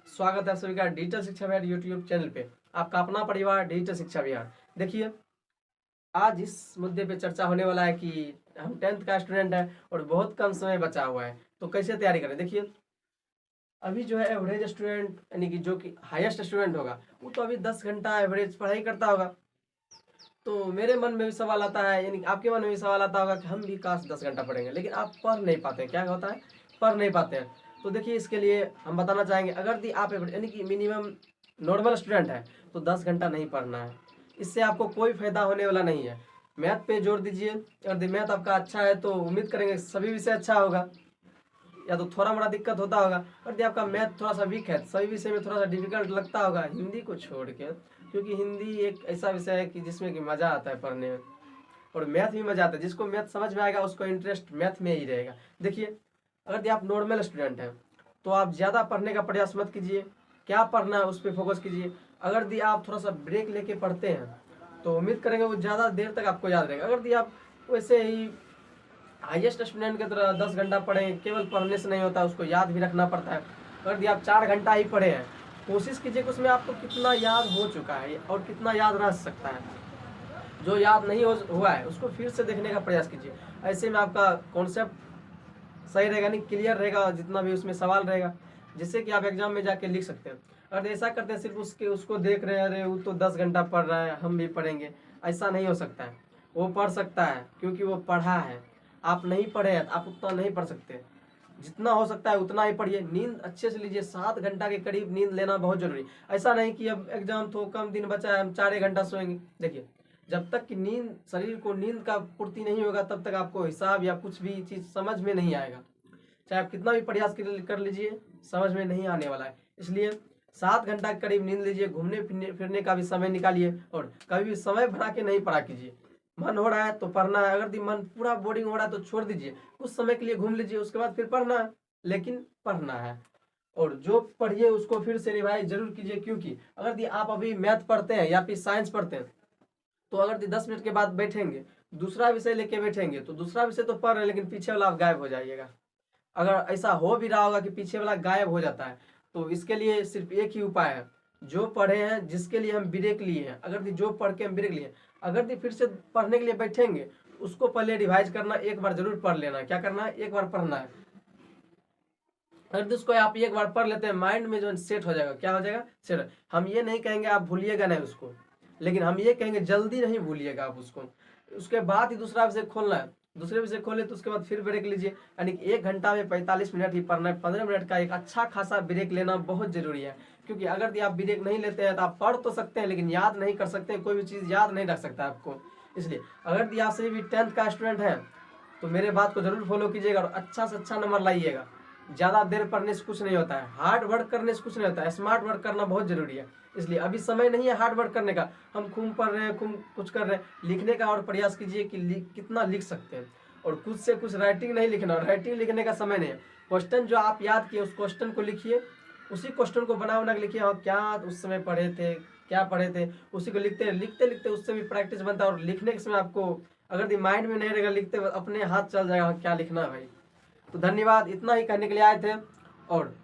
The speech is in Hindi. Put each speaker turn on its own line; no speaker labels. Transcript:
स्वागत है सभी का डिजिटल शिक्षा विहार यूट्यूब चैनल पे। आपका अपना परिवार डिजिटल शिक्षा विहार। देखिए, आज इस मुद्दे पे चर्चा होने वाला है कि हम 10th का स्टूडेंट है और बहुत कम समय बचा हुआ है, तो कैसे तैयारी करें। देखिए, अभी जो है एवरेज स्टूडेंट यानी कि जो कि हाईएस्ट स्टूडेंट होगा वो तो अभी 10 घंटा एवरेज पढ़ाई करता होगा। तो मेरे मन में भी सवाल आता है, यानी आपके मन में भी सवाल आता होगा कि हम भी काश 10 घंटा पढ़ेंगे, लेकिन आप पढ़ नहीं पाते हैं। क्या होता है, पढ़ नहीं पाते हैं। तो देखिए, इसके लिए हम बताना चाहेंगे, अगर आप यानी कि मिनिमम नॉर्मल स्टूडेंट है तो 10 घंटा नहीं पढ़ना है। इससे आपको कोई फायदा होने वाला नहीं है। मैथ पे जोर दीजिए। अगर मैथ आपका अच्छा है तो उम्मीद करेंगे सभी विषय अच्छा होगा, या तो थोड़ा मोड़ा दिक्कत होता होगा। और यदि आपका मैथ थोड़ा सा वीक है, सभी विषय में थोड़ा सा डिफिकल्ट लगता होगा हिंदी को छोड़ के, क्योंकि हिंदी एक ऐसा विषय है कि जिसमें कि मज़ा आता है पढ़ने में, और मैथ भी मज़ा आता है। जिसको मैथ समझ में आएगा उसको इंटरेस्ट मैथ में ही रहेगा। देखिए, अगर आप नॉर्मल स्टूडेंट हैं तो आप ज़्यादा पढ़ने का प्रयास मत कीजिए। क्या पढ़ना है उस पर फोकस कीजिए। अगर आप थोड़ा सा ब्रेक लेके पढ़ते हैं तो उम्मीद करेंगे वो ज़्यादा देर तक आपको याद रहेगा। अगर आप वैसे ही हाईएस्ट स्टूडेंट की तरह 10 घंटा पढ़ें, केवल पढ़ने से नहीं होता, उसको याद भी रखना पड़ता है। अगर आप 4 घंटा ही पढ़े हैं, कोशिश कीजिए कि उसमें आपको कितना याद हो चुका है और कितना याद रह सकता है। जो याद नहीं हुआ है उसको फिर से देखने का प्रयास कीजिए। ऐसे में आपका कॉन्सेप्ट सही रहेगा, नहीं क्लियर रहेगा, जितना भी उसमें सवाल रहेगा, जिससे कि आप एग्जाम में जाके लिख सकते हैं। अगर ऐसा करते हैं सिर्फ उसको देख रहे हैं, अरे वो तो 10 घंटा पढ़ रहा है हम भी पढ़ेंगे, ऐसा नहीं हो सकता है। वो पढ़ सकता है क्योंकि वो पढ़ा है। आप नहीं पढ़े हैं, आप उतना नहीं पढ़ सकते। जितना हो सकता है उतना ही पढ़िए। नींद अच्छे से लीजिए, 7 घंटा के करीब नींद लेना बहुत जरूरी। ऐसा नहीं कि अब एग्जाम तो कम दिन बचा है हम 4 घंटा सोएंगे। देखिए, जब तक कि नींद, शरीर को नींद का पूर्ति नहीं होगा तब तक आपको हिसाब या कुछ भी चीज़ समझ में नहीं आएगा। चाहे आप कितना भी प्रयास कर लीजिए, समझ में नहीं आने वाला है। इसलिए 7 घंटा के करीब नींद लीजिए। घूमने फिरने का भी समय निकालिए, और कभी भी समय बना के नहीं पढ़ा कीजिए। मन हो रहा है तो पढ़ना है, अगर मन पूरा बोरिंग हो रहा है तो छोड़ दीजिए, कुछ समय के लिए घूम लीजिए, उसके बाद फिर पढ़ना है, लेकिन पढ़ना है। और जो पढ़िए उसको फिर से रिवाइज जरूर कीजिए, क्योंकि अगर आप अभी मैथ पढ़ते हैं या फिर साइंस पढ़ते हैं तो अगर 10 मिनट के बाद बैठेंगे, दूसरा विषय लेके बैठेंगे, तो दूसरा विषय तो पढ़ रहे हैं लेकिन पीछे वाला आप गायब हो जाइएगा। अगर ऐसा हो भी रहा होगा कि पीछे वाला गायब हो जाता है, तो इसके लिए सिर्फ एक ही उपाय है। जो पढ़े हैं, जिसके लिए हम ब्रेक लिए हैं, अगर जो पढ़ के हम ब्रेक लिए, अगर फिर से पढ़ने के लिए बैठेंगे, उसको पहले रिवाइज करना, एक बार जरूर पढ़ लेना। क्या करना है, एक बार पढ़ना है। अगर उसको आप एक बार पढ़ लेते हैं, माइंड में जो सेट हो जाएगा। क्या हो जाएगा, सेट। हम ये नहीं कहेंगे आप भूलिएगा नहीं उसको, लेकिन हम ये कहेंगे जल्दी नहीं भूलिएगा आप उसको। उसके बाद ही दूसरा विषय खोलना है। दूसरे विषय खोले तो उसके बाद फिर ब्रेक लीजिए। यानी कि 1 घंटा में 45 मिनट ही पढ़ना है। 15 मिनट का एक अच्छा खासा ब्रेक लेना बहुत जरूरी है, क्योंकि अगर आप ब्रेक नहीं लेते हैं तो आप पढ़ तो सकते हैं लेकिन याद नहीं कर सकते, कोई भी चीज़ याद नहीं रख सकता आपको। इसलिए अगर आप सभी भी 10th का स्टूडेंट हैं तो मेरे बात को जरूर फॉलो कीजिएगा और अच्छा से अच्छा नंबर लाइएगा। ज़्यादा देर पढ़ने से कुछ नहीं होता है, हार्ड वर्क करने से कुछ नहीं होता है, स्मार्ट वर्क करना बहुत जरूरी है। इसलिए अभी समय नहीं है हार्ड वर्क करने का। हम खूब पढ़ रहे हैं, खूब कुछ कर रहे हैं। लिखने का और प्रयास कीजिए कि कितना लिख सकते हैं, और कुछ से कुछ राइटिंग नहीं लिखना। राइटिंग लिखने का समय नहीं है। क्वेश्चन जो आप याद किए उस क्वेश्चन को लिखिए, उसी क्वेश्चन को बना बना के लिखिए। हाँ, क्या उस समय पढ़े थे, क्या पढ़े थे, उसी को लिखते लिखते लिखते उससे भी प्रैक्टिस बनता है। और लिखने के समय आपको अगर माइंड में नहीं रहेगा, लिखते अपने हाथ चल जाएगा क्या लिखना है भाई। तो धन्यवाद, इतना ही कहने के लिए आए थे। और